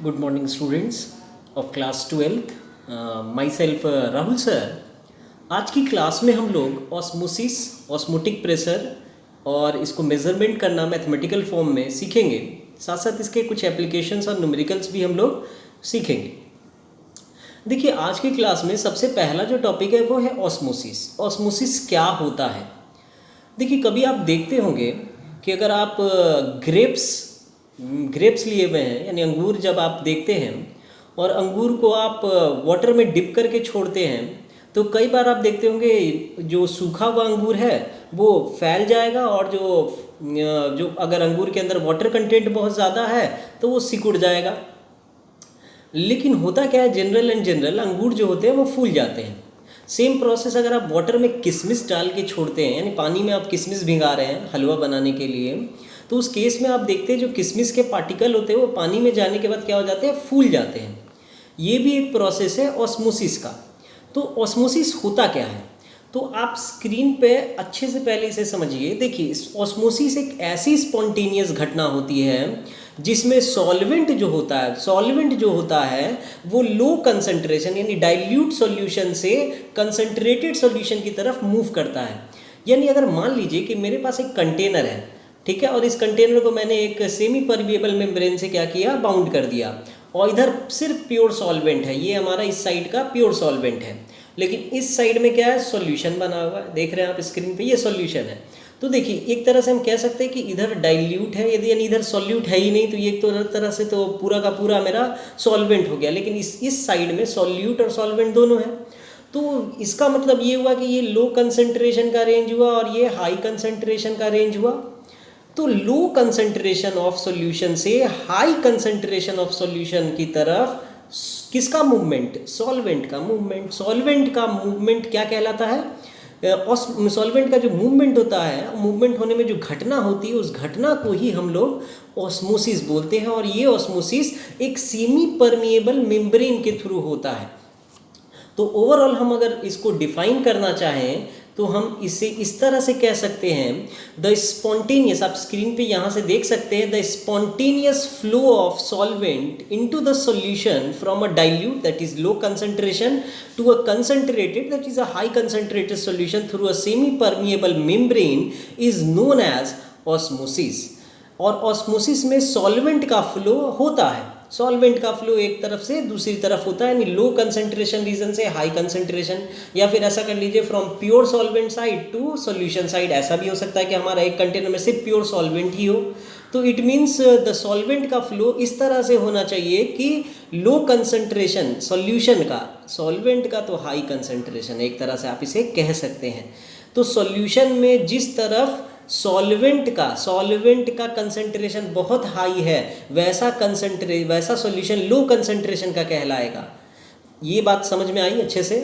Good morning, students of class 12th. Myself Rahul sir. आज की class में हम लोग ऑस्मोसिस, ऑस्मोटिक प्रेशर और इसको मेज़रमेंट करना मैथमेटिकल फॉर्म में सीखेंगे. साथ साथ इसके कुछ एप्लीकेशंस और न्यूमेरिकल्स भी हम लोग सीखेंगे. देखिए, आज की क्लास में सबसे पहला जो टॉपिक है वो है ऑस्मोसिस. ऑस्मोसिस क्या होता है? देखिए, कभी आप देखते होंगे कि अगर आप ग्रेप्स लिए हुए हैं, यानी अंगूर जब आप देखते हैं और अंगूर को आप वाटर में डिप करके छोड़ते हैं, तो कई बार आप देखते होंगे जो सूखा हुआ अंगूर है वो फैल जाएगा, और जो अगर अंगूर के अंदर वाटर कंटेंट बहुत ज़्यादा है तो वो सिकुड़ जाएगा. लेकिन होता क्या है, जनरल अंगूर जो होते हैं वो फूल जाते हैं. सेम प्रोसेस अगर आप वाटर में किशमिश डाल के छोड़ते हैं, यानी पानी में आप किशमिश भिगा रहे हैं हलवा बनाने के लिए, तो उस केस में आप देखते हैं जो किशमिश के पार्टिकल होते हैं वो पानी में जाने के बाद क्या हो जाते हैं, फूल जाते हैं. ये भी एक प्रोसेस है ऑस्मोसिस का. तो ऑस्मोसिस होता क्या है, तो आप स्क्रीन पे अच्छे से पहले इसे समझिए. देखिए, ऑस्मोसिस एक ऐसी स्पॉन्टेनियस घटना होती है जिसमें सॉल्वेंट जो होता है वो लो कंसंट्रेशन यानी डाइल्यूट सॉल्यूशन से कंसंट्रेटेड सॉल्यूशन की तरफ मूव करता है. यानी अगर मान लीजिए कि मेरे पास एक कंटेनर है, ठीक है, और इस कंटेनर को मैंने एक सेमी परमिएबल मेम्ब्रेन से क्या किया, बाउंड कर दिया, और इधर सिर्फ प्योर सॉल्वेंट है. ये हमारा इस साइड का प्योर सॉल्वेंट है, लेकिन इस साइड में क्या है, सॉल्यूशन बना हुआ है. देख रहे हैं आप स्क्रीन पे, ये सॉल्यूशन है. तो देखिए, एक तरह से हम कह सकते हैं कि इधर डाइल्यूट है, यदि यानी इधर सॉल्यूट है ही नहीं, तो ये तो एक तरह से तो पूरा का पूरा मेरा सॉल्वेंट हो गया. लेकिन इस साइड में सॉल्यूट और सॉल्वेंट दोनों है. तो इसका मतलब ये हुआ कि ये लो कंसंट्रेशन का रेंज हुआ और ये हाई कंसंट्रेशन का रेंज हुआ. तो लो कंसंट्रेशन ऑफ सॉल्यूशन से हाई कंसंट्रेशन ऑफ सॉल्यूशन की तरफ किसका मूवमेंट, सॉल्वेंट का मूवमेंट. सॉल्वेंट का मूवमेंट क्या कहलाता है, सॉल्वेंट का जो मूवमेंट होता है, मूवमेंट होने में जो घटना होती है, उस घटना को ही हम लोग ऑस्मोसिस बोलते हैं. और ये ऑस्मोसिस एक सेमी परमिएबल मेम्ब्रेन के थ्रू होता है. तो ओवरऑल हम अगर इसको डिफाइन करना चाहें तो हम इसे इस तरह से कह सकते हैं, द स्पॉन्टेनियस, आप स्क्रीन पे यहाँ से देख सकते हैं, the spontaneous flow of solvent into the solution from a dilute that is low concentration to a concentrated that is a high concentrated solution through a semi permeable membrane is known as osmosis. और osmosis में solvent का flow होता है. Solvent का flow एक तरफ से दूसरी तरफ होता है, यानी लो कंसंट्रेशन रीजन से हाई कंसंट्रेशन, या फिर ऐसा कर लीजिए from pure solvent side to solution side. ऐसा भी हो सकता है कि हमारा एक कंटेनर में सिर्फ प्योर सॉल्वेंट ही हो. तो इट मीन्स द सॉल्वेंट का फ्लो इस तरह से होना चाहिए कि लो कंसंट्रेशन सॉल्यूशन का, सॉल्वेंट का तो हाई कंसंट्रेशन, एक तरह से आप इसे कह सकते हैं. तो सॉल्यूशन में जिस तरफ सॉल्वेंट का कंसंट्रेशन बहुत हाई है, वैसा सॉल्यूशन लो कंसंट्रेशन का कहलाएगा. ये बात समझ में आई अच्छे से?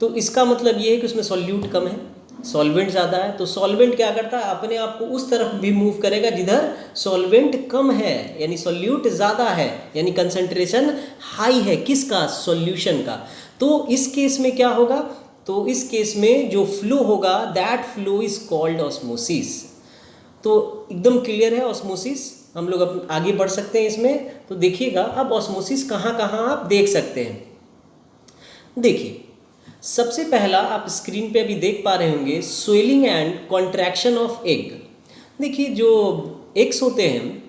तो इसका मतलब ये है कि उसमें सॉल्यूट कम है, सॉल्वेंट ज़्यादा है. तो सॉल्वेंट क्या करता है, अपने आप को उस तरफ भी मूव करेगा जिधर सॉल्वेंट कम है, यानी सॉल्यूट ज़्यादा है, यानी कंसंट्रेशन हाई है. किसका, सॉल्यूशन का. तो इस केस में क्या होगा, तो इस केस में जो फ्लो होगा, that flow is called osmosis. तो एकदम क्लियर है ऑस्मोसिस. हम लोग अब आगे बढ़ सकते हैं इसमें. तो देखिएगा, अब ऑस्मोसिस कहाँ कहाँ आप देख सकते हैं. देखिए, सबसे पहला आप स्क्रीन पे अभी देख पा रहे होंगे, swelling and contraction of egg. देखिए, जो एग्स होते हैं,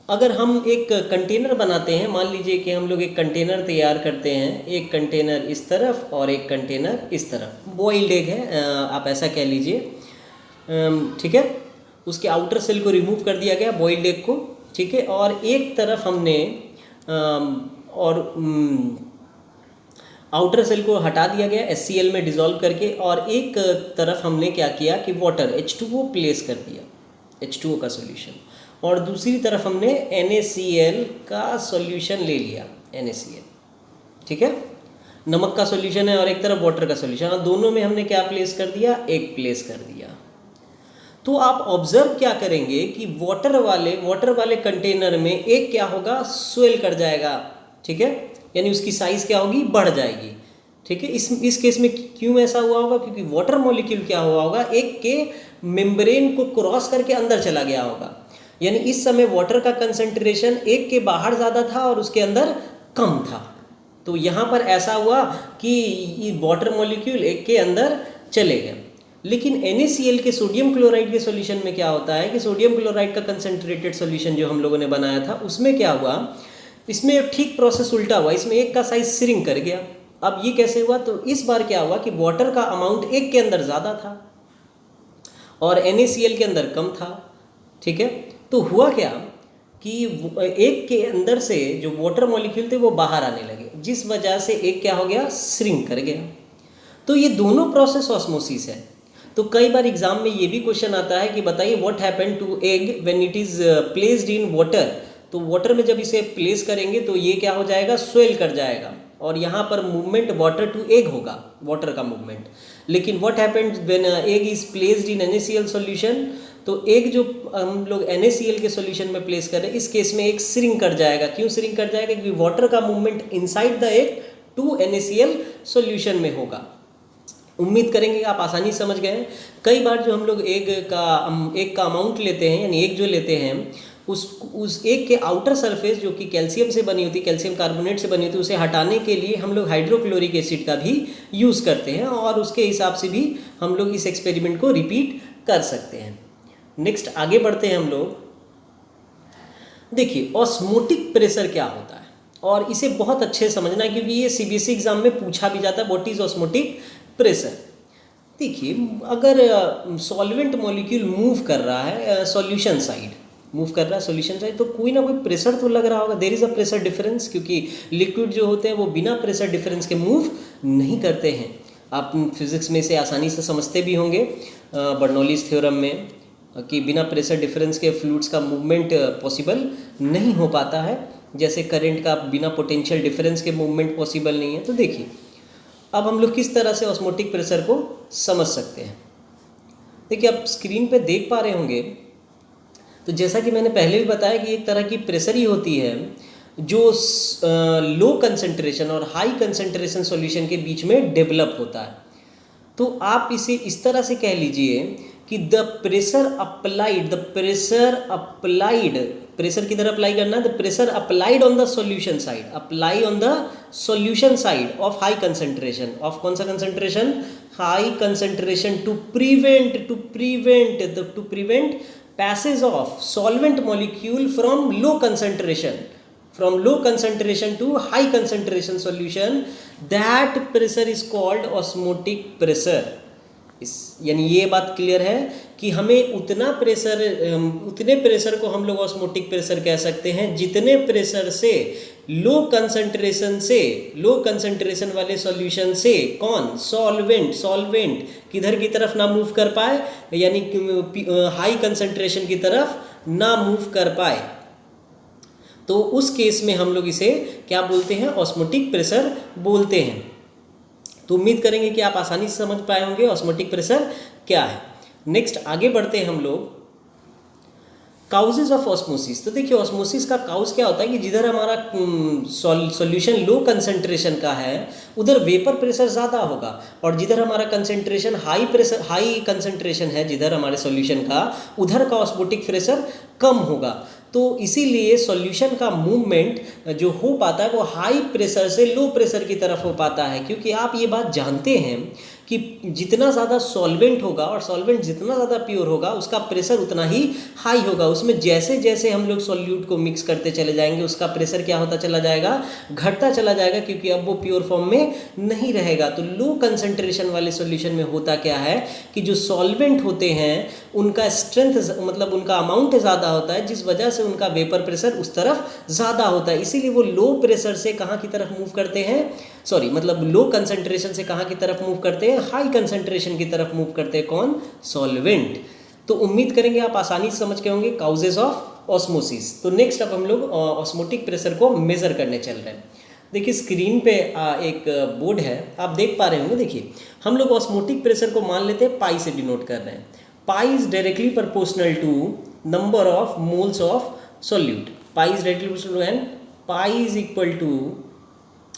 अगर हम एक कंटेनर बनाते हैं, मान लीजिए कि हम लोग एक कंटेनर तैयार करते हैं, एक कंटेनर इस तरफ और एक कंटेनर इस तरफ, बॉइल्ड एग है, आप ऐसा कह लीजिए, ठीक है. उसके आउटर सेल को रिमूव कर दिया गया, बॉइल्ड एग को, ठीक है, और एक तरफ हमने और आउटर सेल को हटा दिया गया HCl में डिज़ोल्व करके, और एक तरफ हमने क्या किया कि वाटर H2O प्लेस कर दिया, H2O का सॉल्यूशन, और दूसरी तरफ हमने NaCl का सॉल्यूशन ले लिया, NaCl, ठीक है, नमक का सॉल्यूशन है, और एक तरफ वाटर का सॉल्यूशन, और दोनों में हमने क्या प्लेस कर दिया, एग प्लेस कर दिया. तो आप ऑब्जर्व क्या करेंगे कि वाटर वाले कंटेनर में एग क्या होगा, स्वेल कर जाएगा, ठीक है, यानी उसकी साइज़ क्या होगी, बढ़ जाएगी, ठीक है. इस केस में क्यों ऐसा हुआ होगा, क्योंकि वाटर मॉलिक्यूल क्या हुआ होगा, एग के मेम्ब्रेन को क्रॉस करके अंदर चला गया होगा. यानी इस समय वाटर का कंसंट्रेशन एक के बाहर ज़्यादा था और उसके अंदर कम था। तो यहाँ पर ऐसा हुआ कि वाटर मॉलिक्यूल एक के अंदर चले गए। लेकिन NaCl के सोडियम क्लोराइड के सॉल्यूशन में क्या होता है कि सोडियम क्लोराइड का कंसंट्रेटेड सॉल्यूशन जो हम लोगों ने बनाया था उसमें क्या हुआ, इसमें ठीक प्रोसेस उल्टा हुआ, इसमें एक का साइज श्रिंक कर गया। अब ये कैसे हुआ, तो इस बार क्या हुआ कि वाटर का अमाउंट एक के अंदर ज़्यादा था और NaCl के अंदर कम था। ठीक है, तो हुआ क्या कि एक के अंदर से जो वाटर मॉलिक्यूल थे वो बाहर आने लगे, जिस वजह से एक क्या हो गया, श्रिंक कर गया। तो ये दोनों प्रोसेस ऑस्मोसिस है। तो कई बार एग्जाम में ये भी क्वेश्चन आता है कि बताइए what happen to egg when it is placed in water. तो वाटर में जब इसे प्लेस करेंगे तो ये क्या हो जाएगा, स्वेल कर जाएगा और यहाँ पर मूवमेंट वाटर टू एग होगा, वाटर का मूवमेंट। लेकिन what happened when egg is placed in NaCl solution, तो एग जो हम लोग NaCl के सॉल्यूशन में प्लेस कर रहे हैं, इस केस में एक श्रिंक कर जाएगा। क्यों श्रिंक कर जाएगा, क्योंकि वाटर का movement inside the egg to NaCl solution में होगा। उम्मीद करेंगे आप आसानी से समझ गए हैं। कई बार जो हम लोग एग का अमाउंट लेते हैं, यानी एग जो लेते हैं उस एग के आउटर सरफेस जो कि कैल्शियम से बनी होती है, कैल्शियम कार्बोनेट से बनी होती है, उसे हटाने के लिए हम लोग हाइड्रोक्लोरिक एसिड का भी यूज़ करते हैं और उसके हिसाब से भी हम लोग इस एक्सपेरिमेंट को रिपीट कर सकते हैं। नेक्स्ट आगे बढ़ते हैं हम लोग। देखिए ऑस्मोटिक प्रेशर क्या होता है और इसे बहुत अच्छे समझना है क्योंकि ये CBSE एग्जाम में पूछा भी जाता है, व्हाट इज ऑस्मोटिक प्रेशर। देखिए अगर सॉल्वेंट मॉलिक्यूल मूव कर रहा है सॉल्यूशन साइड, तो कोई ना कोई प्रेशर तो लग रहा होगा, there is a pressure difference, क्योंकि लिक्विड जो होते हैं वो बिना प्रेशर डिफरेंस के मूव नहीं करते हैं। आप फिजिक्स में इसे आसानी से समझते भी होंगे बर्नौलीज थ्योरम में कि बिना प्रेशर डिफरेंस के फ्लूइड्स का मूवमेंट पॉसिबल नहीं हो पाता है, जैसे करंट का बिना पोटेंशियल डिफरेंस के मूवमेंट पॉसिबल नहीं है। तो देखिए अब हम लोग किस तरह से ऑस्मोटिक प्रेशर को समझ सकते हैं। देखिए आप स्क्रीन पे देख पा रहे होंगे, तो जैसा कि मैंने पहले भी बताया कि एक तरह की प्रेशर ही होती है जो लो कंसंट्रेशन और हाई कंसंट्रेशन सॉल्यूशन के बीच में डेवलप होता है। तो आप इसे इस तरह से कह लीजिए कि द प्रेशर अप्लाइड, प्रेशर किधर अप्लाई करना है, the pressure applied on the solution side, apply on the solution side of high concentration, of कौन सा concentration, high concentration, to prevent passage of solvent molecule from low concentration to high concentration solution, that pressure is called osmotic pressure। यानी ये बात clear है कि हमें उतने pressure को हम लोग ऑस्मोटिक प्रेशर कह सकते हैं जितने प्रेशर से लो कंसंट्रेशन वाले सॉल्यूशन से कौन, सॉल्वेंट किधर की तरफ ना मूव कर पाए, यानी हाई कंसंट्रेशन की तरफ ना मूव कर पाए। तो उस केस में हम लोग इसे क्या बोलते हैं, ऑस्मोटिक प्रेशर बोलते हैं। तो उम्मीद करेंगे कि आप आसानी से समझ पाए होंगे ऑस्मोटिक प्रेशर क्या है। नेक्स्ट आगे बढ़ते हैं हम लोग, काउजेज ऑफ ऑस्मोसिस। तो देखिए ऑस्मोसिस का काउज क्या होता है कि जिधर हमारा सॉल्यूशन लो कंसंट्रेशन का है उधर वेपर प्रेशर ज़्यादा होगा, और जिधर हमारा कंसंट्रेशन हाई कंसंट्रेशन है जिधर हमारे सॉल्यूशन का, उधर का ऑस्मोटिक प्रेशर कम होगा। तो इसीलिए सॉल्यूशन का मूवमेंट जो हो पाता है वो हाई प्रेशर से लो प्रेशर की तरफ हो पाता है, क्योंकि आप ये बात जानते हैं कि जितना ज़्यादा सॉल्वेंट होगा और सॉल्वेंट जितना ज़्यादा प्योर होगा उसका प्रेशर उतना ही हाई होगा। उसमें जैसे जैसे हम लोग सॉल्यूट को मिक्स करते चले जाएंगे उसका प्रेशर क्या होता चला जाएगा, घटता चला जाएगा, क्योंकि अब वो प्योर फॉर्म में नहीं रहेगा। तो लो कंसंट्रेशन वाले सॉल्यूशन में होता क्या है कि जो सॉल्वेंट होते हैं उनका स्ट्रेंथ, मतलब उनका अमाउंट ज़्यादा होता है, जिस वजह से उनका वेपर प्रेशर उस तरफ ज़्यादा होता है। इसीलिए वो लो प्रेशर से कहाँ की तरफ मूव करते हैं, लो कंसंट्रेशन से कहाँ की तरफ मूव करते हैं, हाई कंसंट्रेशन की तरफ मूव करते हैं। कौन, सॉल्वेंट। तो उम्मीद करेंगे आप आसानी से समझ के होंगे काउजेज ऑफ ऑस्मोसिस। तो नेक्स्ट अब हम लोग ऑस्मोटिक प्रेशर को मेजर करने चल रहे हैं। देखिए स्क्रीन पे एक बोर्ड है, आप देख पा रहे होंगे। देखिए हम लोग ऑस्मोटिक प्रेशर को मान लेते हैं पाई से डिनोट कर रहे हैं। Pi is directly proportional to number of moles of solute. Pi is directly proportional and pi is equal to,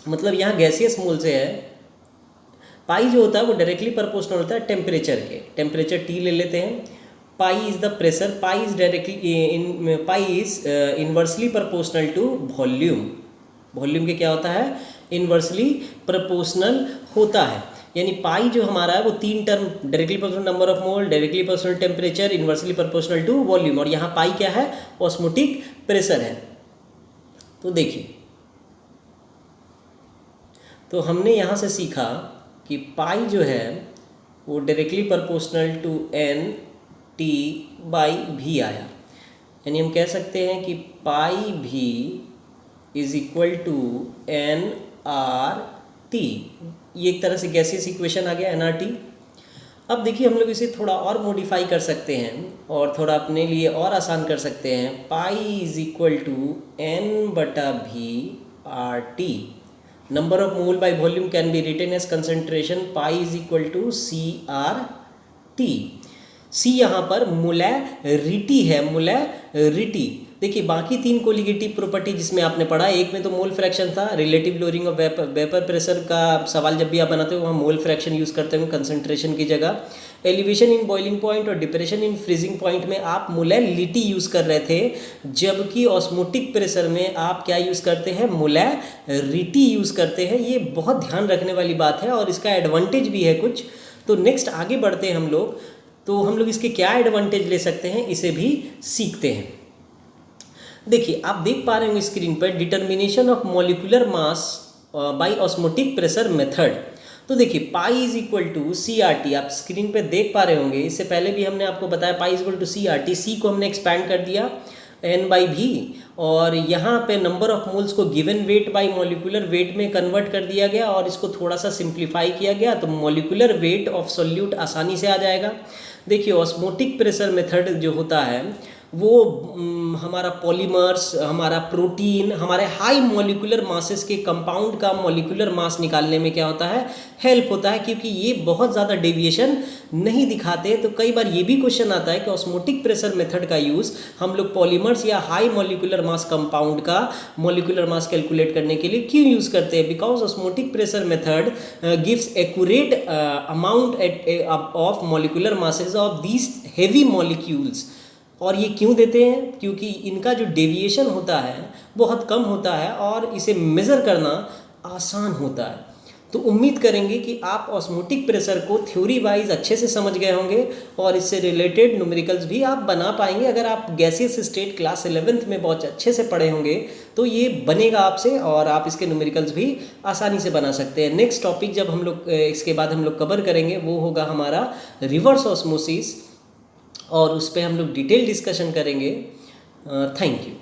मतलब यहाँ गैसियस मोल से है, पाई जो होता है वो डायरेक्टली प्रोपोर्शनल होता है टेम्परेचर के। टेम्परेचर T ले लेते हैं, pi is the pressure, pi is directly pi is inversely proportional to volume. Volume के क्या होता है, इन्वर्सली प्रोपोर्शनल होता है। यानी पाई जो हमारा है वो 3 term, directly proportional number of mole, directly proportional temperature, inversely proportional to volume, और यहाँ पाई क्या है, ऑस्मोटिक प्रेशर है। तो देखिए, तो हमने यहाँ से सीखा कि पाई जो है वो directly proportional to n T by V आया। यानी हम कह सकते हैं कि पाई भी is equal to n R T. ये एक तरह से गैसियस इक्वेशन आ गया, एन आर टी। अब देखिए, हम लोग इसे थोड़ा और मॉडिफाई कर सकते हैं और थोड़ा अपने लिए और आसान कर सकते हैं। Pi is equal to n बटा V R T. Number of mole by volume can be written as concentration, pi is equal to C R T. C यहाँ पर मोलैरिटी है, मोलैरिटी। देखिए, बाकी 3 कोलिगेटिव प्रॉपर्टी जिसमें आपने पढ़ा, एक में तो मोल फ्रैक्शन था, relative lowering of vapour pressure का सवाल जब भी आप बनाते हो वहाँ मोल फ्रैक्शन यूज़ करते हो कंसंट्रेशन की जगह। एलिवेशन इन बॉइलिंग पॉइंट और डिप्रेशन इन फ्रीजिंग पॉइंट में आप मोलैलिटी यूज़ कर रहे थे, जबकि ऑस्मोटिक प्रेशर में आप क्या यूज़ करते हैं, मोलैरिटी यूज़ करते हैं। ये बहुत ध्यान रखने वाली बात है और इसका एडवांटेज भी है कुछ। तो नेक्स्ट आगे बढ़ते हैं हम लोग, तो हम लोग इसके क्या एडवांटेज ले सकते हैं इसे भी सीखते हैं। देखिए, आप देख पा रहे होंगे स्क्रीन पर, determination of molecular mass by osmotic pressure method. तो देखिए, pi is equal to C R T, आप स्क्रीन पे देख पा रहे होंगे। इससे पहले भी हमने आपको बताया pi is equal to C R T. C को हमने एक्सपैंड कर दिया एन बाई भी, और यहाँ पे नंबर ऑफ मोल्स को given weight by molecular weight में कन्वर्ट कर दिया गया और इसको थोड़ा सा सिंप्लीफाई किया गया, तो मॉलिक्यूलर वेट ऑफ सोल्यूट आसानी से आ जाएगा। देखिए, ऑस्मोटिक प्रेशर मेथड जो होता है वो हमारा पॉलीमर्स, हमारा प्रोटीन, हमारे हाई मॉलिक्यूलर मासेस के कंपाउंड का मॉलिक्यूलर मास निकालने में क्या होता है, हेल्प होता है, क्योंकि ये बहुत ज़्यादा डेविएशन नहीं दिखाते। तो कई बार ये भी क्वेश्चन आता है कि ऑस्मोटिक प्रेशर मेथड का यूज़ हम लोग पॉलीमर्स या हाई मॉलिक्यूलर मास कंपाउंड का मॉलिक्यूलर मास कैलकुलेट करने के लिए क्यों यूज़ करते हैं। Because osmotic pressure method gives accurate amount of molecular masses of these heavy molecules. और ये क्यों देते हैं, क्योंकि इनका जो डेविएशन होता है बहुत कम होता है और इसे मेज़र करना आसान होता है। तो उम्मीद करेंगे कि आप ऑस्मोटिक प्रेशर को थ्योरी वाइज अच्छे से समझ गए होंगे और इससे रिलेटेड न्यूमेरिकल्स भी आप बना पाएंगे। अगर आप गैसियस स्टेट क्लास 11th में बहुत अच्छे से पढ़े होंगे तो ये बनेगा आपसे और आप इसके न्यूमेरिकल्स भी आसानी से बना सकते हैं। नेक्स्ट टॉपिक जब हम लोग इसके बाद हम लोग कवर करेंगे वो होगा हमारा रिवर्स ऑस्मोसिस, और उस पर हम लोग डिटेल डिस्कशन करेंगे। Thank you.